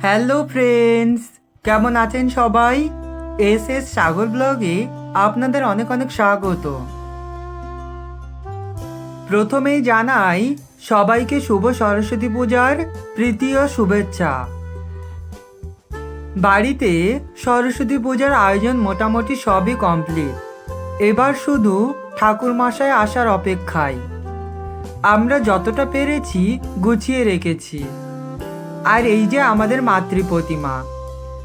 Hello friends, কেমন আছেন সবাই? এস এস সাগর ব্লগে আপনাদের অনেক অনেক স্বাগত। প্রথমেই জানাই সবাইকে শুভ সরস্বতী পূজার প্রীতি ও শুভেচ্ছা। বাড়িতে সরস্বতী পূজার আয়োজন মোটামুটি সবই কমপ্লিট। এবার শুধু ঠাকুরমশাই আসার অপেক্ষায়। আমরা যতটা পেরেছি গুছিয়ে রেখেছি। আর এই যে আমাদের মাতৃ প্রতিমা,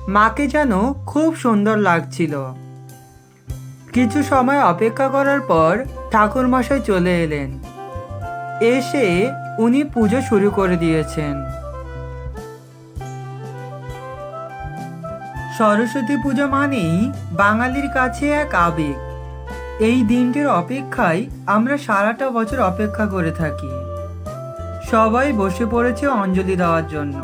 মাকে যেন খুব সুন্দর লাগছিল। কিছু সময় অপেক্ষা করার পর ঠাকুরমশাই চলে এলেন। এসে উনি পুজো শুরু করে দিয়েছেন। সরস্বতী পুজো মানেই বাঙালির কাছে এক আবেগ। এই দিনটির অপেক্ষায় আমরা সারাটা বছর অপেক্ষা করে থাকি। সবাই বসে পড়েছে অঞ্জলি দেওয়ার জন্য।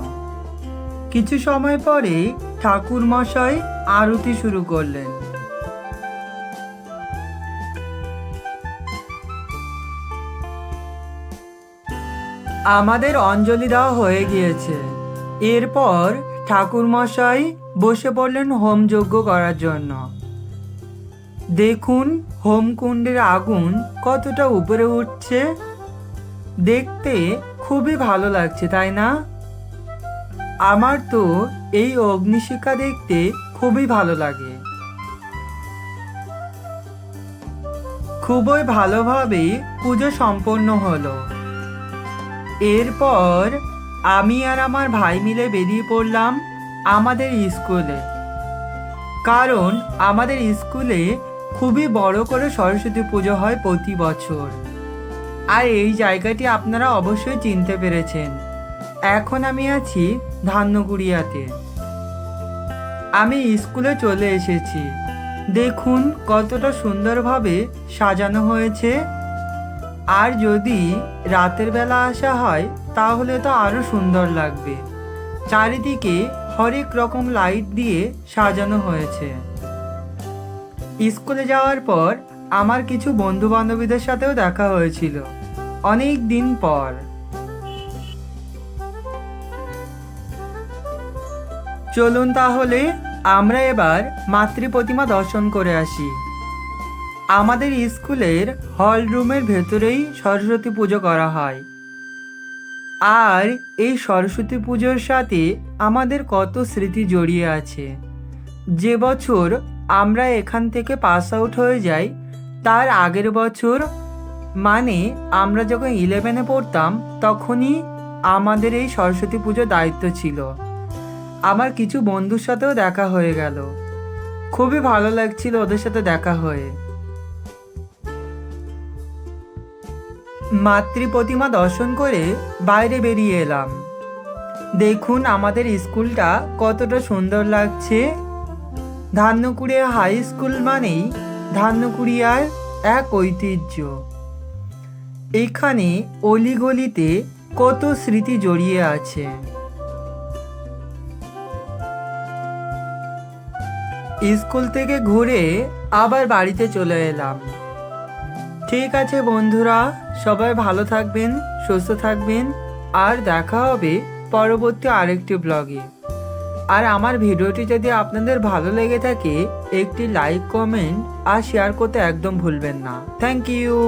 কিছু সময় পরে ঠাকুরমশাই আরতি শুরু করলেন। আমাদের অঞ্জলি দেওয়া হয়ে গিয়েছে। এরপর ঠাকুরমশাই বসে পড়লেন হোমযজ্ঞ করার জন্য। দেখুন হোমকুণ্ডের আগুন কতটা উপরে উঠছে। দেখতে খুবই ভালো লাগছে, তাই না? আমার তো এই অগ্নিশিখা দেখতে খুবই ভালো লাগে। খুবই ভালোভাবে পুজো সম্পন্ন হলো। এরপর আমি আর আমার ভাই মিলে বেরিয়ে পড়লাম আমাদের স্কুলে। কারণ আমাদের স্কুলে খুবই বড় করে সরস্বতী পুজো হয় প্রতি বছর। আর এই জায়গাটি আপনারা অবশ্যই চিনতে পেরেছেন। এখন আমি আছি ধান্যকুড়িয়াতে। আমি স্কুলে চলে এসেছি। দেখুন কতটা সুন্দরভাবে সাজানো হয়েছে। আর যদি রাতের বেলা আসা হয় তাহলে তো আরো সুন্দর লাগবে। চারিদিকে হরেক রকম লাইট দিয়ে সাজানো হয়েছে। স্কুলে যাওয়ার পর আমার কিছু বন্ধু বান্ধবীদের সাথেও দেখা হয়েছিল অনেক দিন পর। চলুন তাহলে আমরা এবার মাতৃ প্রতিমা দর্শন করে আসি। আমাদের স্কুলের হল রুমের ভেতরেই সরস্বতী পুজো করা হয়। আর এই সরস্বতী পুজোর সাথে আমাদের কত স্মৃতি জড়িয়ে আছে। যে বছর আমরা এখান থেকে পাস আউট হয়ে যাই তার আগের বছর, মানে আমরা যখন 11-এ পড়তাম তখনই আমাদের এই সরস্বতী পুজোর দায়িত্ব ছিল। আমার কিছু বন্ধুর সাথেও দেখা হয়ে গেল। খুবই ভালো লাগছিল ওদের সাথে দেখা হয়ে। মাতৃ প্রতিমা দর্শন করে বাইরে বেরিয়ে এলাম। দেখুন আমাদের স্কুলটা কতটা সুন্দর লাগছে। ধান্যকুড়িয়া হাই স্কুল মানেই ধান্যকুড়িয়ার এক ঐতিহ্য। এখানে অলিগলিতে কত স্মৃতি জড়িয়ে আছে। স্কুল থেকে ঘুরে আবার বাড়িতে চলে এলাম। ঠিক আছে বন্ধুরা, সবাই ভালো থাকবেন, সুস্থ থাকবেন, আর দেখা হবে পরবর্তী আরেকটি ব্লগে। আর আমার ভিডিওটি যদি আপনাদের ভালো লেগে থাকে একটি লাইক, কমেন্ট আর শেয়ার করতে একদম ভুলবেন না। Thank you.